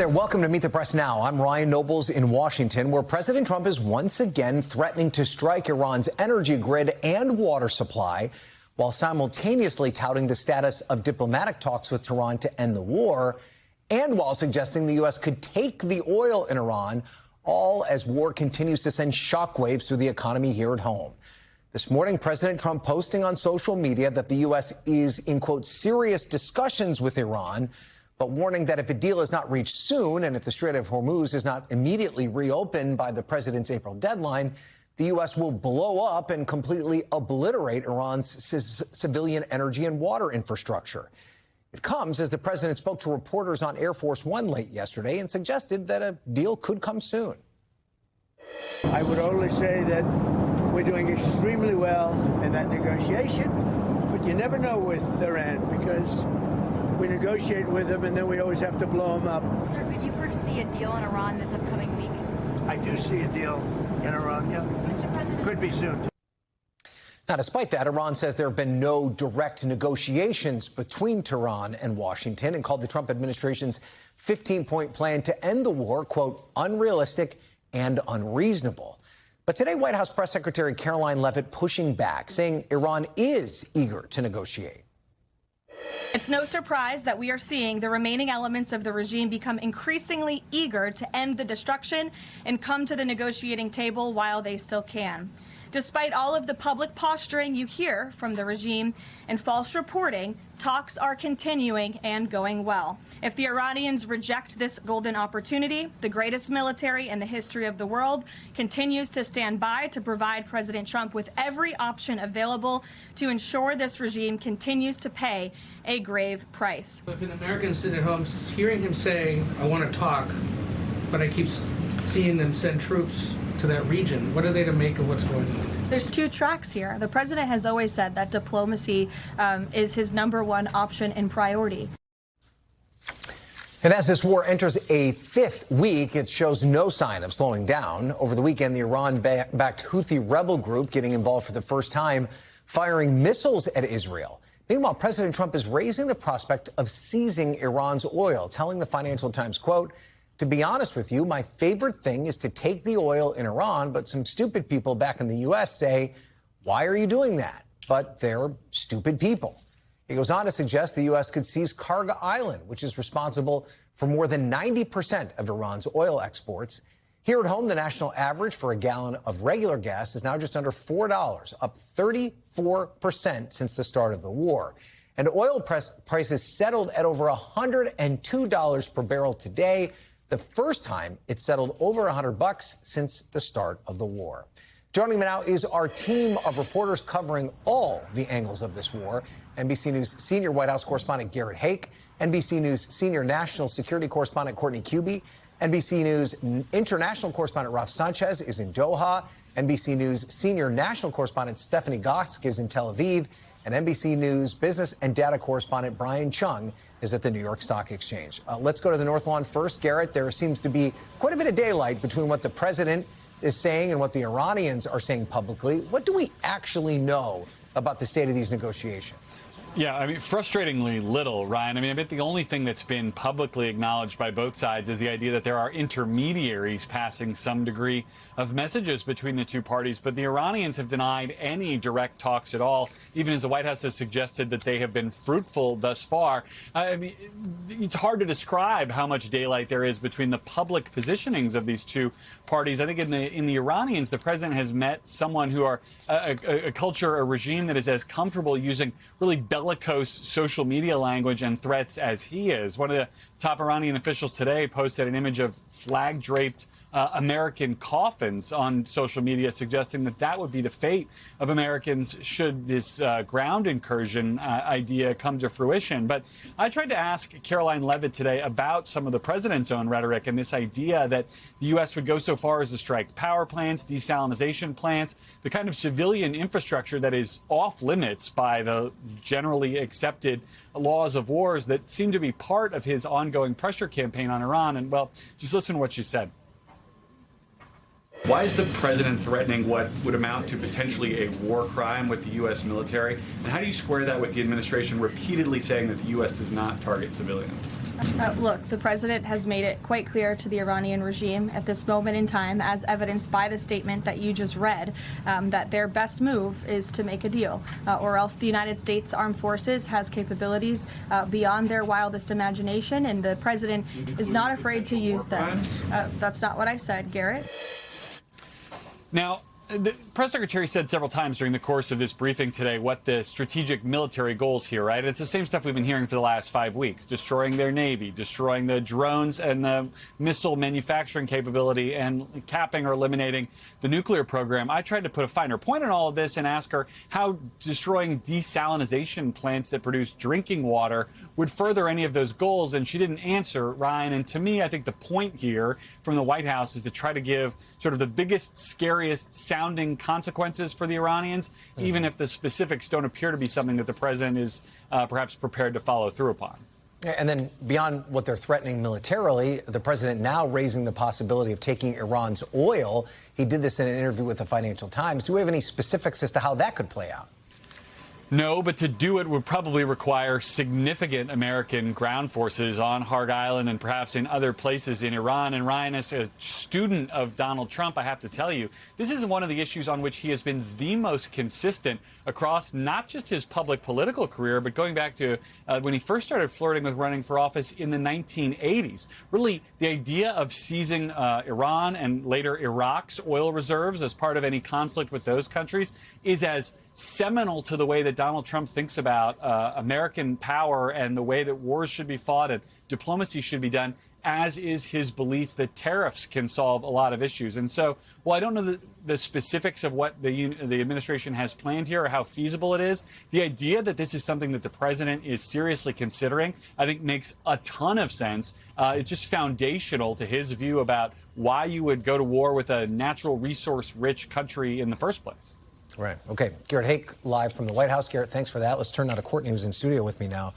There, welcome to Meet the Press Now. I'm Ryan Nobles in Washington, where President Trump is once again threatening to strike Iran's energy grid and water supply, while simultaneously touting the status of diplomatic talks with Tehran to end the war, and while suggesting the U.S. could take the oil in Iran, all as war continues to send shockwaves through the economy here at home. This morning, President Trump posting on social media that the U.S. is in, quote, serious discussions with Iran, but warning that if a deal is not reached soon and if the Strait of Hormuz is not immediately reopened by the president's April deadline, the U.S. will blow up and completely obliterate Iran's civilian energy and water infrastructure. It comes as the president spoke to reporters on Air Force One late yesterday and suggested that a deal could come soon. I would only say that we're doing extremely well in that negotiation, but you never know with Tehran because we negotiate with them, and then we always have to blow them up. Sir, could you foresee a deal in Iran this upcoming week? I do see a deal in Iran, yeah. Mr. President. Could be soon. Now, despite that, Iran says there have been no direct negotiations between Tehran and Washington and called the Trump administration's 15-point plan to end the war, quote, unrealistic and unreasonable. But today, White House Press Secretary Caroline Leavitt pushing back, saying Iran is eager to negotiate. It's no surprise that we are seeing the remaining elements of the regime become increasingly eager to end the destruction and come to the negotiating table while they still can. Despite all of the public posturing you hear from the regime and false reporting, talks are continuing and going well. If the Iranians reject this golden opportunity, the greatest military in the history of the world continues to stand by to provide President Trump with every option available to ensure this regime continues to pay a grave price. If an American sitting at home hearing him say, I want to talk, but I keep seeing them send troops to that region, what are they to make of what's going on? There's two tracks here. The president has always said that diplomacy is his #1 option and priority. And as this war enters a 5th week, it shows no sign of slowing down. Over the weekend, the Iran-backed Houthi rebel group getting involved for the first time, firing missiles at Israel. Meanwhile, President Trump is raising the prospect of seizing Iran's oil, telling the Financial Times, quote, to be honest with you, my favorite thing is to take the oil in Iran, but some stupid people back in the U.S. say, why are you doing that? But they're stupid people. He goes on to suggest the U.S. could seize Kharg Island, which is responsible for more than 90% of Iran's oil exports. Here at home, the national average for a gallon of regular gas is now just under $4, up 34% since the start of the war. And oil prices settled at over $102 per barrel today, the first time it settled over $100 since the start of the war. Joining me now is our team of reporters covering all the angles of this war. NBC News senior White House correspondent Garrett Haake, NBC News senior national security correspondent Courtney Kube, NBC News international correspondent Ralph Sanchez is in Doha, NBC News senior national correspondent Stephanie Gosk is in Tel Aviv, and NBC News business and data correspondent Brian Cheung is at the New York Stock Exchange. Let's go to the North Lawn first. Garrett, there seems to be quite a bit of daylight between what the president is saying and what the Iranians are saying publicly. What do we actually know about the state of these negotiations? Yeah, I mean, frustratingly little, Ryan. I mean, I bet the only thing that's been publicly acknowledged by both sides is the idea that there are intermediaries passing some degree of messages between the two parties. But the Iranians have denied any direct talks at all, even as the White House has suggested that they have been fruitful thus far. I mean, it's hard to describe how much daylight there is between the public positionings of these two parties. I think in the Iranians, the president has met someone who are a culture, a regime that is as comfortable using really bellicose social media language and threats as he is. One of the top Iranian officials today posted an image of flag-draped American coffins on social media, suggesting that that would be the fate of Americans should this ground incursion idea come to fruition. But I tried to ask Caroline Leavitt today about some of the president's own rhetoric and this idea that the U.S. would go so far as to strike power plants, desalination plants, the kind of civilian infrastructure that is off limits by the generally accepted laws of wars that seem to be part of his ongoing pressure campaign on Iran. And, well, just listen to what she said. Why is the president threatening what would amount to potentially a war crime with the U.S. military? And how do you square that with the administration repeatedly saying that the U.S. does not target civilians? Look, the president has made it quite clear to the Iranian regime at this moment in time, as evidenced by the statement that you just read, that their best move is to make a deal, or else the United States Armed Forces has capabilities beyond their wildest imagination, and the president is not afraid to use them. That's not what I said, Garrett. Now, the press secretary said several times during the course of this briefing today what the strategic military goals here, right? It's the same stuff we've been hearing for the last 5 weeks: destroying their navy, destroying the drones and the missile manufacturing capability, and capping or eliminating the nuclear program. I tried to put a finer point on all of this and ask her how destroying desalination plants that produce drinking water would further any of those goals, and she didn't answer, Ryan. And to me, I think the point here from the White House is to try to give sort of the biggest, scariest sounding consequences for the Iranians, even if the specifics don't appear to be something that the president is perhaps prepared to follow through upon. And then beyond what they're threatening militarily, the president now raising the possibility of taking Iran's oil. He did this in an interview with the Financial Times. Do we have any specifics as to how that could play out? No, but to do it would probably require significant American ground forces on Kharg Island and perhaps in other places in Iran. And Ryan, as a student of Donald Trump, I have to tell you, this is one of the issues on which he has been the most consistent across not just his public political career, but going back to when he first started flirting with running for office in the 1980s. Really, the idea of seizing Iran and later Iraq's oil reserves as part of any conflict with those countries is as seminal to the way that Donald Trump thinks about American power and the way that wars should be fought and diplomacy should be done, as is his belief that tariffs can solve a lot of issues. And so, while I don't know the specifics of what the administration has planned here or how feasible it is, the idea that this is something that the president is seriously considering, I think makes a ton of sense. It's just foundational to his view about why you would go to war with a natural resource-rich country in the first place. Right. Okay. Garrett Haake live from the White House. Garrett, thanks for that. Let's turn now to Courtney, who's in studio with me now.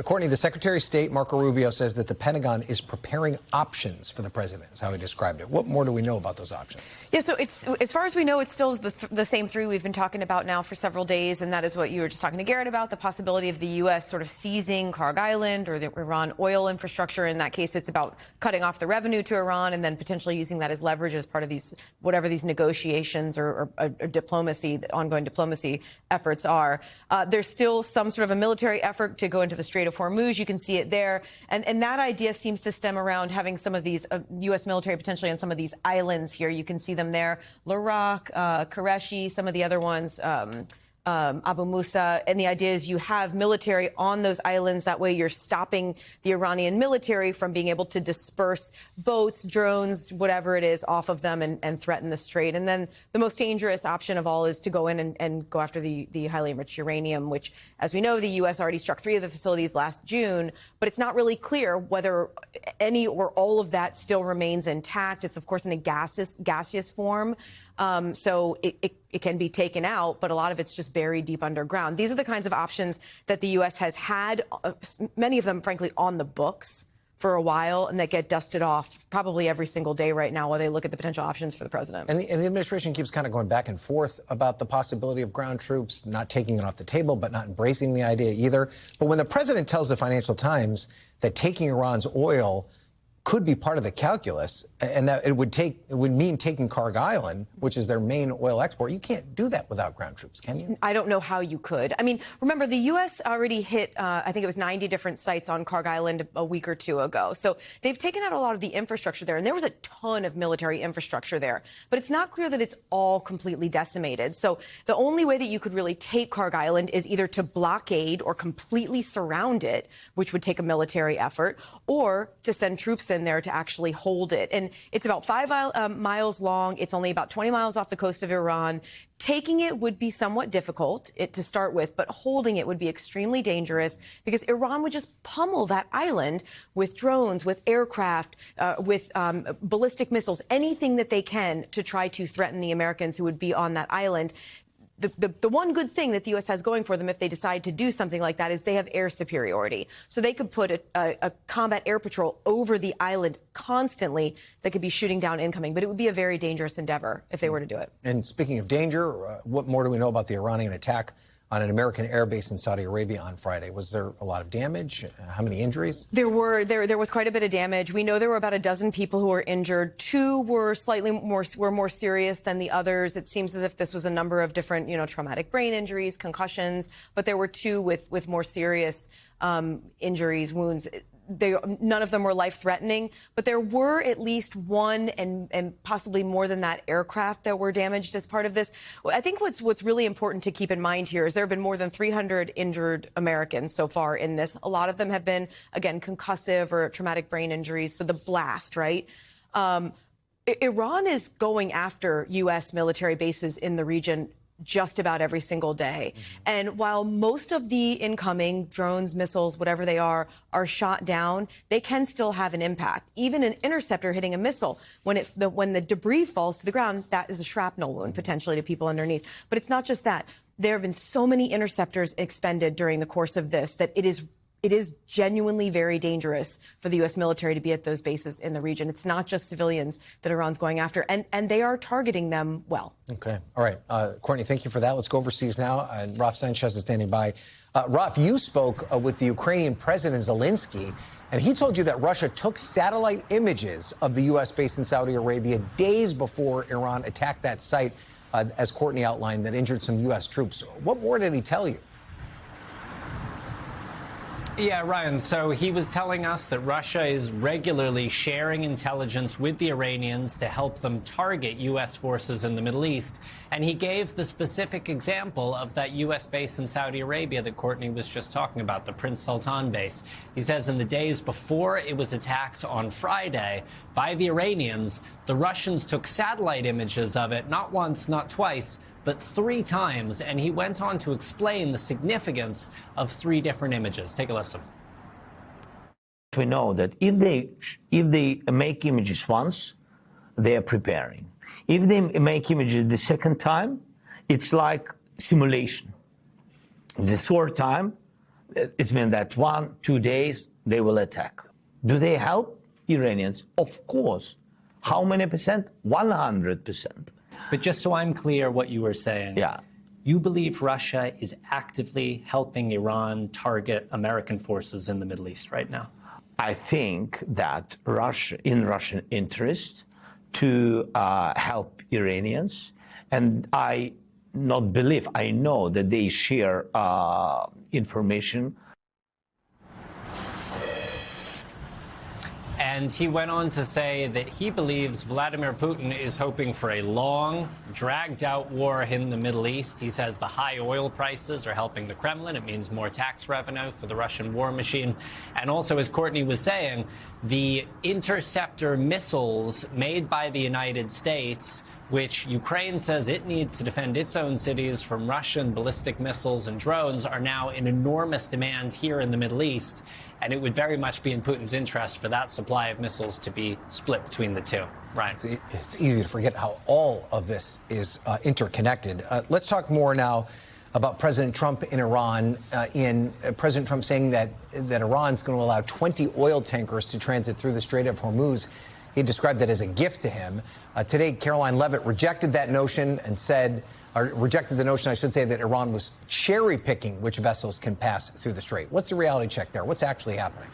Courtney, the Secretary of State, Marco Rubio, says that the Pentagon is preparing options for the president, is how he described it. What more do we know about those options? Yeah, so it's, as far as we know, it's still the same three we've been talking about now for several days, and that is what you were just talking to Garrett about, the possibility of the U.S. sort of seizing Kharg Island or the Iran oil infrastructure. In that case, it's about cutting off the revenue to Iran and then potentially using that as leverage as part of these, whatever these negotiations or diplomacy, ongoing diplomacy efforts are. There's still some sort of a military effort to go into the Strait of Hormuz. You can see it there. And that idea seems to stem around having some of these U.S. military potentially on some of these islands here. You can see them there. Larak, Qureshi, some of the other ones, Abu Musa. And the idea is you have military on those islands. That way you're stopping the Iranian military from being able to disperse boats, drones, whatever it is, off of them and threaten the strait. And then the most dangerous option of all is to go in and go after the highly enriched uranium, which, as we know, the U.S. already struck 3 of the facilities last June. But it's not really clear whether any or all of that still remains intact. It's, of course, in a gaseous form. So it can be taken out, but a lot of it's just buried deep underground. These are the kinds of options that the U.S. has had, many of them, frankly, on the books for a while, and that get dusted off probably every single day right now while they look at the potential options for the president. And the administration keeps kind of going back and forth about the possibility of ground troops, not taking it off the table, but not embracing the idea either. But when the president tells the Financial Times that taking Iran's oil could be part of the calculus, and that it would mean taking Kharg Island, which is their main oil export. You can't do that without ground troops, can you? I don't know how you could. I mean, remember, the U.S. already hit, I think it was 90 different sites on Kharg Island a week or two ago. So they've taken out a lot of the infrastructure there, and there was a ton of military infrastructure there. But it's not clear that it's all completely decimated. So the only way that you could really take Kharg Island is either to blockade or completely surround it, which would take a military effort, or to send troops in there to actually hold it. And it's about 5 miles long. It's only about 20 miles off the coast of Iran. Taking it would be somewhat difficult to start with, but holding it would be extremely dangerous because Iran would just pummel that island with drones, with aircraft, with ballistic missiles, anything that they can to try to threaten the Americans who would be on that island. the one good thing that the U.S. has going for them if they decide to do something like that is they have air superiority. So they could put a combat air patrol over the island constantly that could be shooting down incoming. But it would be a very dangerous endeavor if they were to do it. And speaking of danger, what more do we know about the Iranian attack on an American airbase in Saudi Arabia on Friday? Was there a lot of damage? How many injuries? There was quite a bit of damage. We know there were about a dozen people who were injured. 2 were slightly more serious than the others. It seems as if this was a number of different, traumatic brain injuries, concussions, but there were 2 with more serious injuries, wounds. None of them were life-threatening, but there were at least 1 and possibly more than that aircraft that were damaged as part of this. I think what's really important to keep in mind here is there have been more than 300 injured Americans so far in this. A lot of them have been, again, concussive or traumatic brain injuries, so the blast, right? Iran is going after U.S. military bases in the region just about every single day. And while most of the incoming drones, missiles, whatever they are shot down, they can still have an impact. Even an interceptor hitting a missile, when the debris falls to the ground, that is a shrapnel wound potentially to people underneath. But it's not just that. There have been so many interceptors expended during the course of this that it is genuinely very dangerous for the U.S. military to be at those bases in the region. It's not just civilians that Iran's going after, and they are targeting them well. Okay. All right. Courtney, thank you for that. Let's go overseas now. And Raf Sanchez is standing by. Raf, you spoke with the Ukrainian President Zelensky, and he told you that Russia took satellite images of the U.S. base in Saudi Arabia days before Iran attacked that site, as Courtney outlined, that injured some U.S. troops. What more did he tell you? Yeah, Ryan, so he was telling us that Russia is regularly sharing intelligence with the Iranians to help them target U.S. forces in the Middle East. And he gave the specific example of that U.S. base in Saudi Arabia that Courtney was just talking about, the Prince Sultan base. He says in the days before it was attacked on Friday by the Iranians, the Russians took satellite images of it, not once, not twice, but 3 times, and he went on to explain the significance of 3 different images. Take a listen. We know that if they make images once, they are preparing. If they make images the second time, it's like simulation. The 3rd time, it means that 1-2 days they will attack. Do they help Iranians? Of course. How many percent? 100%. But just so I'm clear what you were saying, yeah. You believe Russia is actively helping Iran target American forces in the Middle East right now? I think that in Russian interest to help Iranians, and I know that they share information. And he went on to say that he believes Vladimir Putin is hoping for a long, dragged-out war in the Middle East. He says the high oil prices are helping the Kremlin. It means more tax revenue for the Russian war machine. And also, as Courtney was saying, the interceptor missiles made by the United States, which Ukraine says it needs to defend its own cities from Russian ballistic missiles and drones, are now in enormous demand here in the Middle East. And it would very much be in Putin's interest for that supply of missiles to be split between the 2. Right. It's easy to forget how all of this is interconnected. Let's talk more now about President Trump in Iran. President Trump saying that Iran's going to allow 20 oil tankers to transit through the Strait of Hormuz. He described that as a gift to him. Today, Caroline Leavitt rejected that notion and rejected the notion, I should say, that Iran was cherry-picking which vessels can pass through the strait. What's the reality check there? What's actually happening?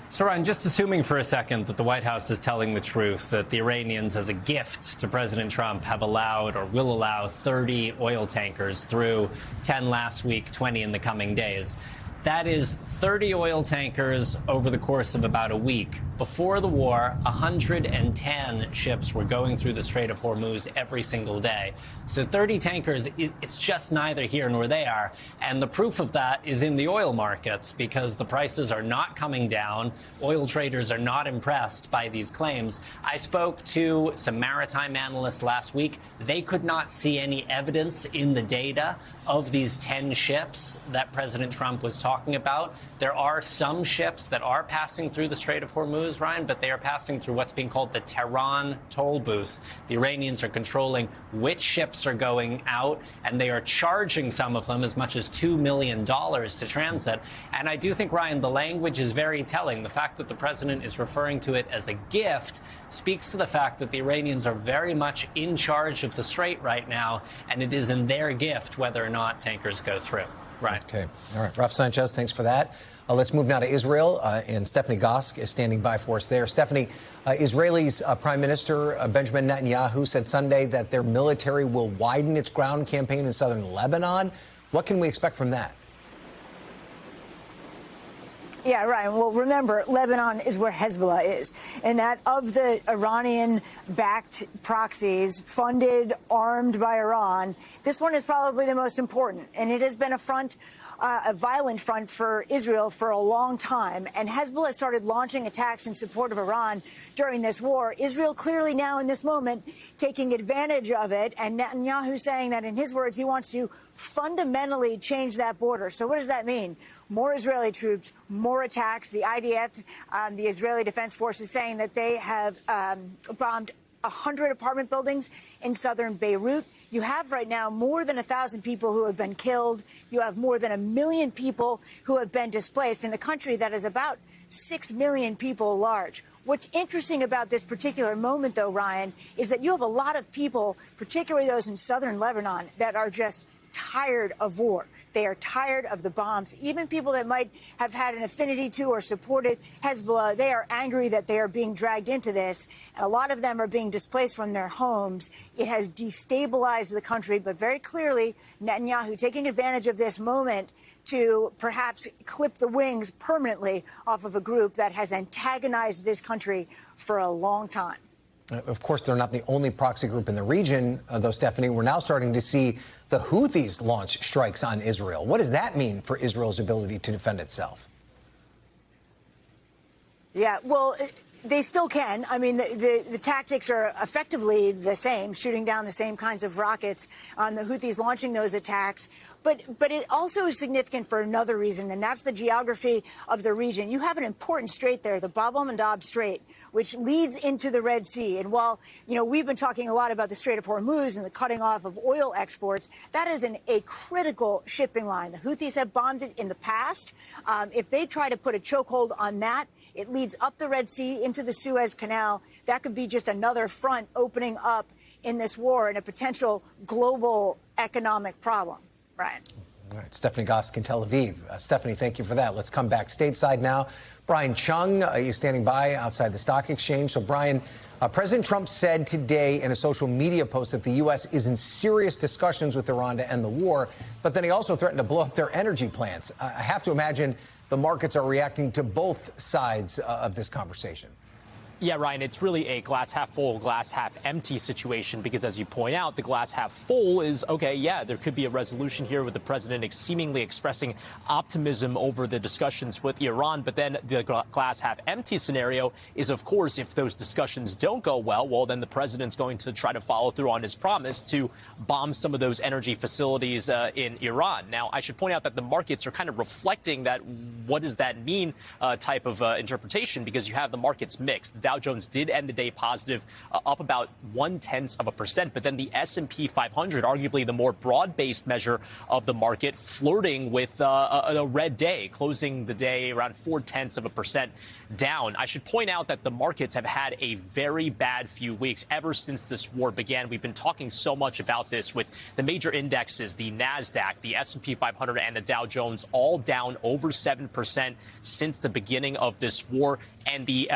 So, Ryan, just assuming for a second that the White House is telling the truth, that the Iranians, as a gift to President Trump, have allowed or will allow 30 oil tankers through, 10 last week, 20 in the coming days. That is 30 oil tankers over the course of about a week. Before the war, 110 ships were going through the Strait of Hormuz every single day. So 30 tankers, it's just neither here nor there. And the proof of that is in the oil markets, because the prices are not coming down. Oil traders are not impressed by these claims. I spoke to some maritime analysts last week. They could not see any evidence in the data of these 10 ships that President Trump was talking about There are some ships that are passing through the Strait of Hormuz, Ryan, but they are passing through what's being called the Tehran toll booth. The Iranians are controlling which ships are going out, and they are charging some of them as much as $2 million to transit. And I do think, Ryan, the language is very telling. The fact that the president is referring to it as a gift speaks to the fact that the Iranians are very much in charge of the strait right now, and it is in their gift whether or not tankers go through. Right. Okay. All right. Ralph Sanchez, thanks for that. Let's move now to Israel, and Stephanie Gosk is standing by for us there. Stephanie, Israel's Prime Minister Benjamin Netanyahu said Sunday that their military will widen its ground campaign in southern Lebanon. What can we expect from that? Yeah, right. Well, remember, Lebanon is where Hezbollah is, and that of the Iranian-backed proxies funded, armed by Iran, this one is probably the most important. And it has been a front, a violent front for Israel for a long time. And Hezbollah started launching attacks in support of Iran during this war. Israel clearly now in this moment taking advantage of it. And Netanyahu saying that, in his words, he wants to fundamentally change that border. So what does that mean? More Israeli troops, more attacks. The IDF, the Israeli Defense Force, is saying that they have bombed 100 apartment buildings in southern Beirut. You have right now more than 1,000 people who have been killed. You have more than 1 million people who have been displaced in a country that is about 6 million people large. What's interesting about this particular moment, though, Ryan, is that you have a lot of people, particularly those in southern Lebanon, that are just tired of war. They are tired of the bombs. Even people that might have had an affinity to or supported Hezbollah, they are angry that they are being dragged into this. And a lot of them are being displaced from their homes. It has destabilized the country, but very clearly Netanyahu taking advantage of this moment to perhaps clip the wings permanently off of a group that has antagonized this country for a long time. Of course, they're not the only proxy group in the region, though, Stephanie. We're now starting to see the Houthis launch strikes on Israel. What does that mean for Israel's ability to defend itself? Yeah, well, they still can. I mean, the tactics are effectively the same, shooting down the same kinds of rockets on the Houthis launching those attacks. But it also is significant for another reason, and that's the geography of the region. You have an important strait there, the Bab el-Mandab Strait, which leads into the Red Sea. And while, you know, we've been talking a lot about the Strait of Hormuz and the cutting off of oil exports, that is a critical shipping line. The Houthis have bombed it in the past. If they try to put a chokehold on that, it leads up the Red Sea into the Suez Canal. That could be just another front opening up in this war and a potential global economic problem. Right. All right. Stephanie Gosk in Tel Aviv. Stephanie, thank you for that. Let's come back stateside now. Brian Cheung is standing by outside the stock exchange. So, Brian, President Trump said today in a social media post that the U.S. is in serious discussions with Iran to end the war, but then he also threatened to blow up their energy plants. I have to imagine the markets are reacting to both sides of this conversation. Yeah, Ryan, it's really a glass half full, glass half empty situation because, as you point out, the glass half full is, okay, yeah, there could be a resolution here with the president seemingly expressing optimism over the discussions with Iran. But then the glass half empty scenario is, of course, if those discussions don't go well, then the president's going to try to follow through on his promise to bomb some of those energy facilities in Iran. Now, I should point out that the markets are kind of reflecting that what does that mean type of interpretation, because you have the markets mixed. Dow Jones did end the day positive, up about 0.1%, but then the S&P 500, arguably the more broad-based measure of the market, flirting with a red day, closing the day around 0.4% down. I should point out that the markets have had a very bad few weeks ever since this war began. We've been talking so much about this with the major indexes, the NASDAQ, the S&P 500, and the Dow Jones, all down over 7% since the beginning of this war. And the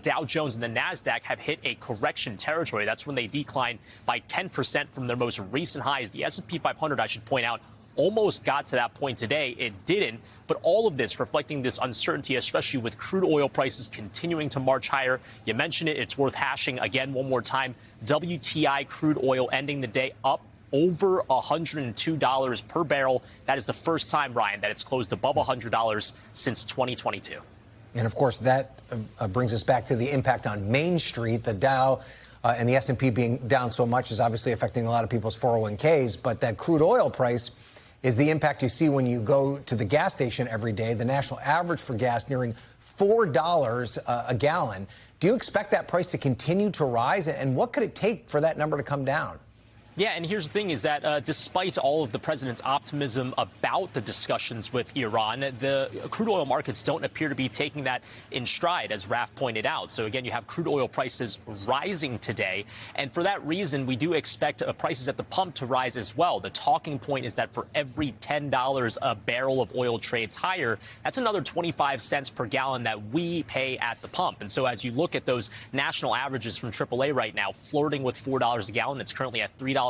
Dow Jones and the NASDAQ have hit a correction territory. That's when they declined by 10% from their most recent highs. The S&P 500, I should point out, almost got to that point today. It didn't. But all of this reflecting this uncertainty, especially with crude oil prices continuing to march higher. You mentioned it. It's worth hashing again one more time. WTI crude oil ending the day up over $102 per barrel. That is the first time, Ryan, that it's closed above $100 since 2022. And, of course, that brings us back to the impact on Main Street. The Dow and the S&P being down so much is obviously affecting a lot of people's 401ks. But that crude oil price is the impact you see when you go to the gas station every day. The national average for gas nearing $4 a gallon. Do you expect that price to continue to rise? And what could it take for that number to come down? Yeah, and here's the thing is that despite all of the president's optimism about the discussions with Iran, the crude oil markets don't appear to be taking that in stride, as Raf pointed out. So again, you have crude oil prices rising today. And for that reason, we do expect prices at the pump to rise as well. The talking point is that for every $10 a barrel of oil trades higher, that's another 25 cents per gallon that we pay at the pump. And so as you look at those national averages from AAA right now, flirting with $4 a gallon, it's currently at $3.99.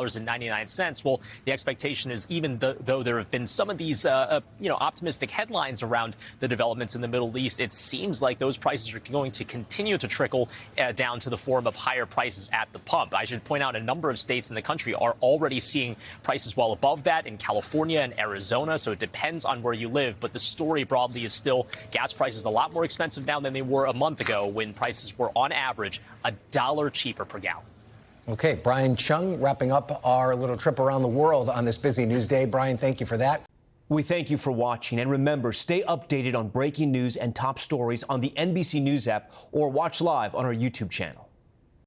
Well, the expectation is even though there have been some of these, optimistic headlines around the developments in the Middle East, it seems like those prices are going to continue to trickle down to the form of higher prices at the pump. I should point out a number of states in the country are already seeing prices well above that in California and Arizona. So it depends on where you live. But the story broadly is still gas prices a lot more expensive now than they were a month ago when prices were on average $1 cheaper per gallon. Okay, Brian Cheung wrapping up our little trip around the world on this busy news day. Brian, thank you for that. We thank you for watching. And remember, stay updated on breaking news and top stories on the NBC News app or watch live on our YouTube channel.